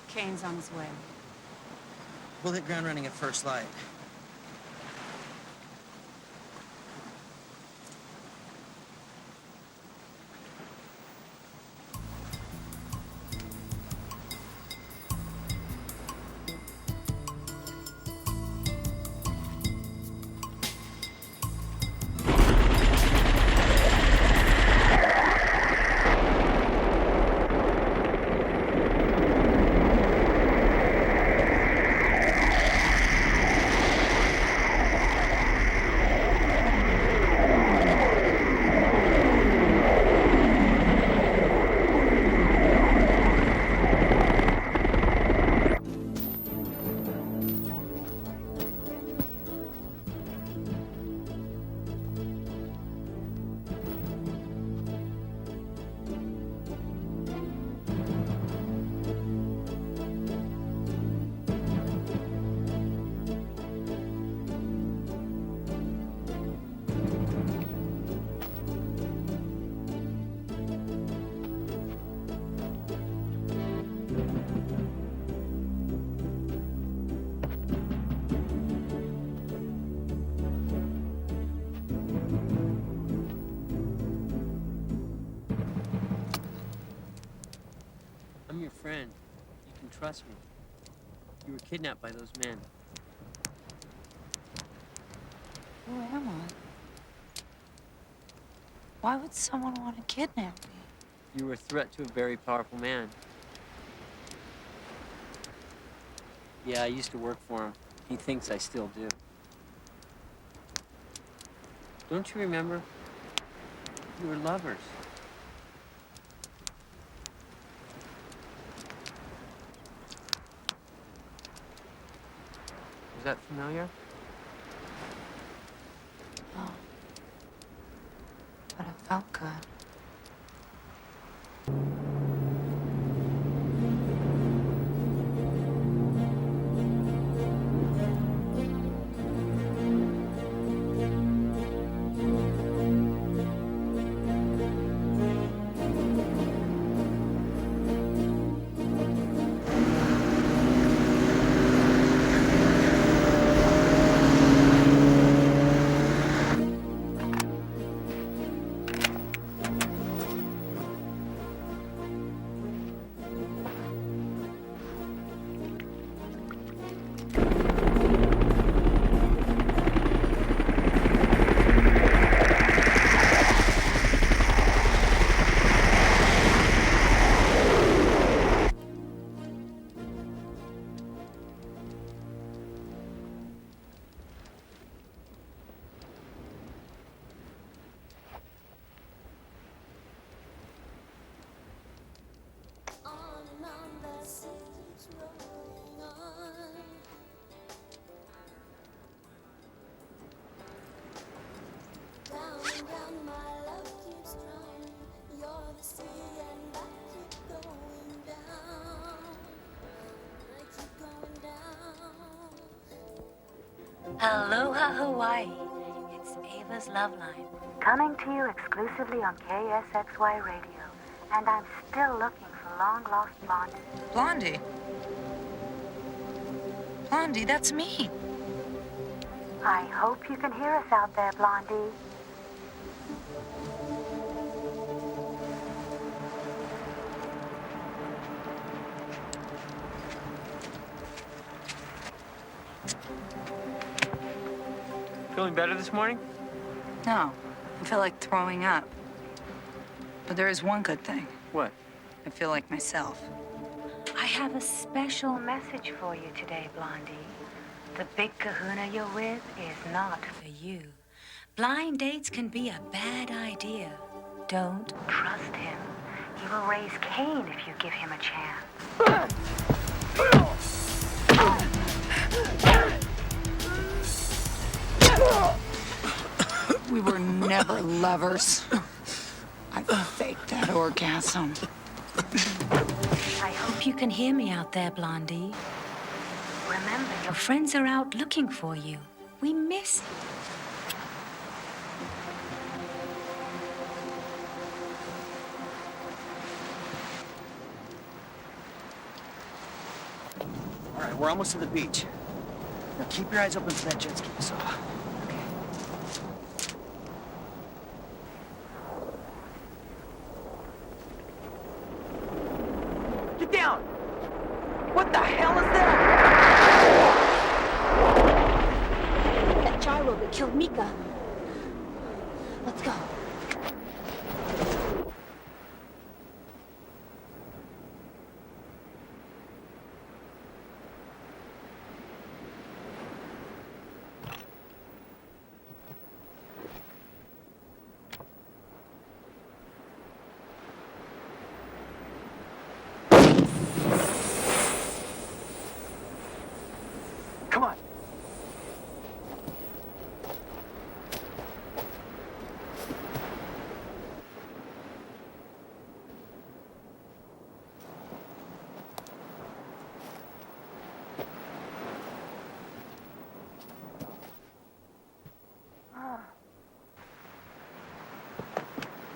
Kane's on his way. We'll hit ground running at first light. I'm your friend. You can trust me. You were kidnapped by those men. Who am I? Why would someone want to kidnap me? You were a threat to a very powerful man. Yeah, I used to work for him. He thinks I still do. Don't you remember? You were lovers. Is that familiar? No. But it felt good. Aloha, Hawaii. It's Ava's Love Line. Coming to you exclusively on KSXY Radio. And I'm still looking for long-lost Blondie. Blondie? Blondie, that's me. I hope you can hear us out there, Blondie. Feeling better this morning? No, I feel like throwing up. But there is one good thing. What? I feel like myself. I have a special message for you today, Blondie. The big kahuna you're with is not for you. Blind dates can be a bad idea. Don't trust him. He will raise Cain if you give him a chance. We were never lovers. I faked that orgasm. I hope you can hear me out there, Blondie. Remember, your friends are out looking for you. We miss you. All right, we're almost to the beach. Now keep your eyes open for that jet ski you saw. Get down! What the hell is that? That gyro that killed Mika. Let's go. Come on.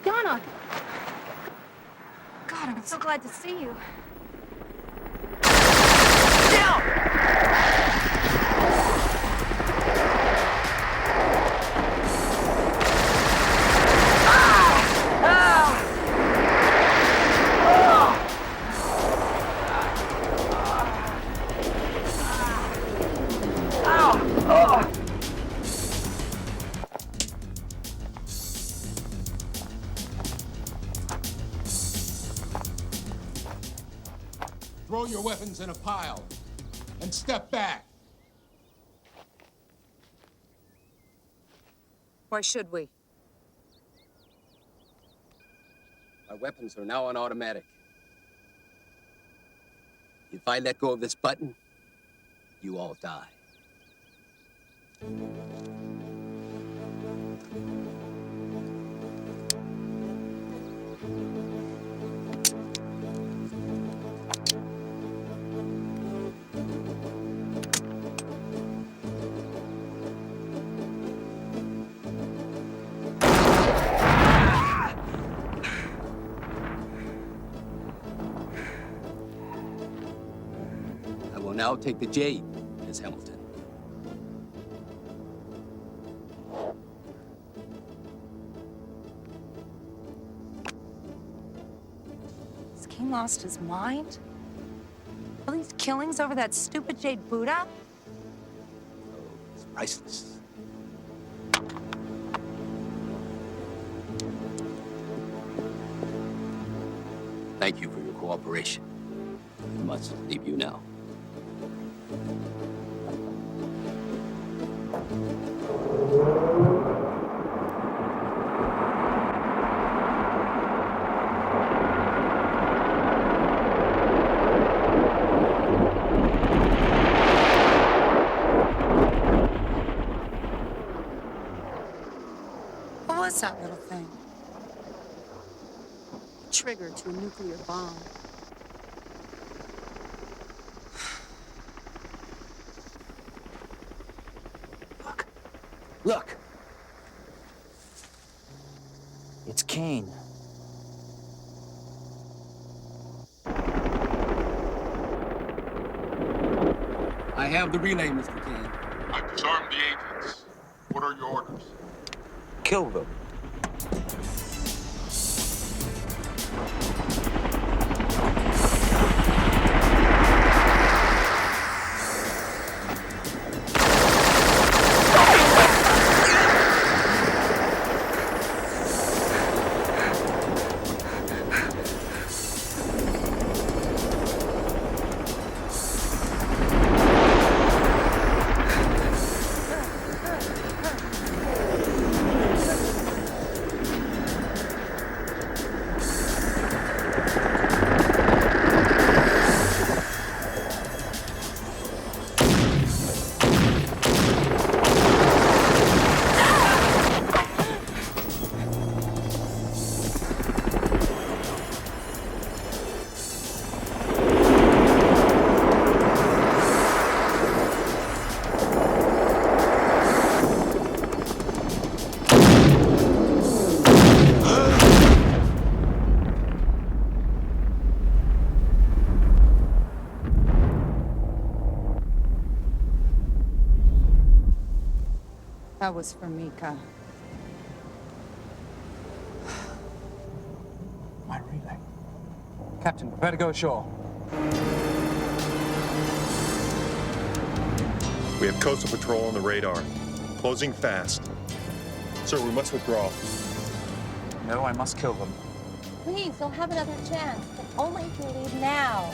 Donna! God, I'm so glad to see you. Throw your weapons in a pile and step back. Why should we? Our weapons are now on automatic. If I let go of this button, you all die. I will now take the jade, Miss Hamilton. Has Cain lost his mind? All these killings over that stupid jade Buddha? It's priceless. Thank you for your cooperation. I must leave you now. What was that little thing? A trigger to a nuclear bomb. Look! It's Kane. I have the relay, Mr. Kane. I've disarmed the agents. What are your orders? Kill them. That was for Mika. My relay. Captain, prepare to go ashore. We have coastal patrol on the radar. Closing fast. Sir, we must withdraw. No, I must kill them. Please, they'll have another chance, but only if you leave now.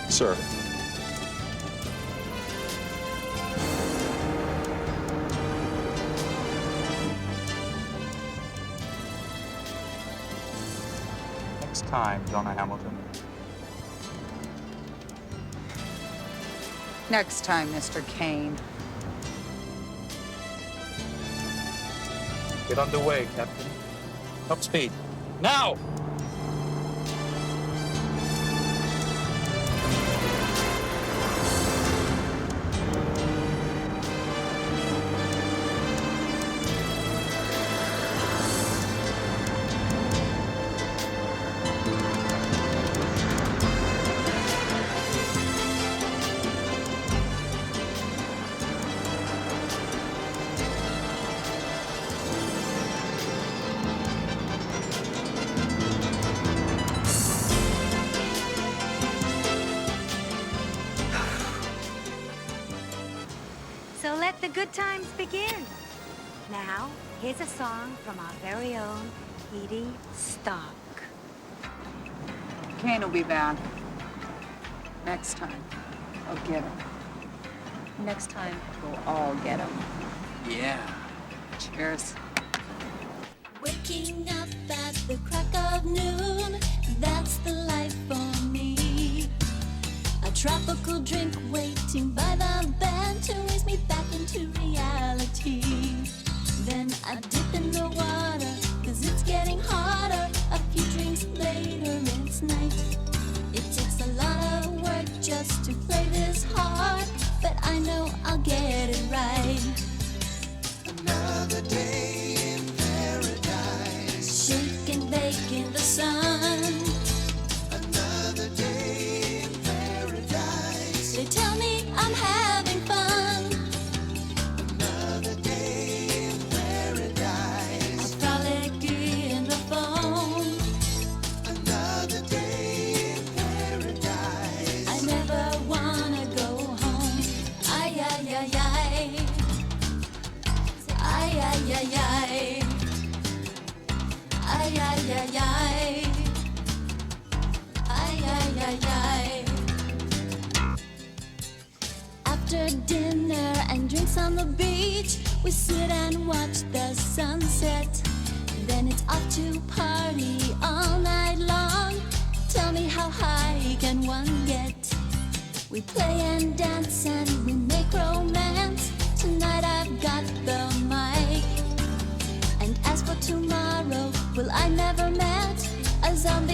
Sir. Next time, Donna Hamilton. Next time, Mr. Kane. Get underway, Captain. Top speed. Now! So let the good times begin. Now, here's a song from our very own Edie Stark. Kane will be back. Next time, I'll get him. Next time, We'll all get him. Yeah. Cheers. Waking up at the crack of noon, that's the life for me. A tropical drink waiting by the bend to raise me back into reality. Then I dip in the water, 'cause it's getting hotter. A few drinks later, it's night. It takes a lot of work just to play this hard, but I know I'll get it right. Another day in paradise, shake and bake in the sun. Another day in paradise, they tell me I'm having fun. Another day in paradise, I frolic in the foam. Another day in paradise, I never wanna go home. Ay, ay, ay, ay. Ay, ay, ay, ay. Ay, ay, ay, ay. Ay, ay, ay, ay. After dinner and drinks on the beach, we sit and watch the sunset. Then it's off to party all night long. Tell We play and dance and we make romance. Tonight I've got the mic. And as for tomorrow, well, I never met a zombie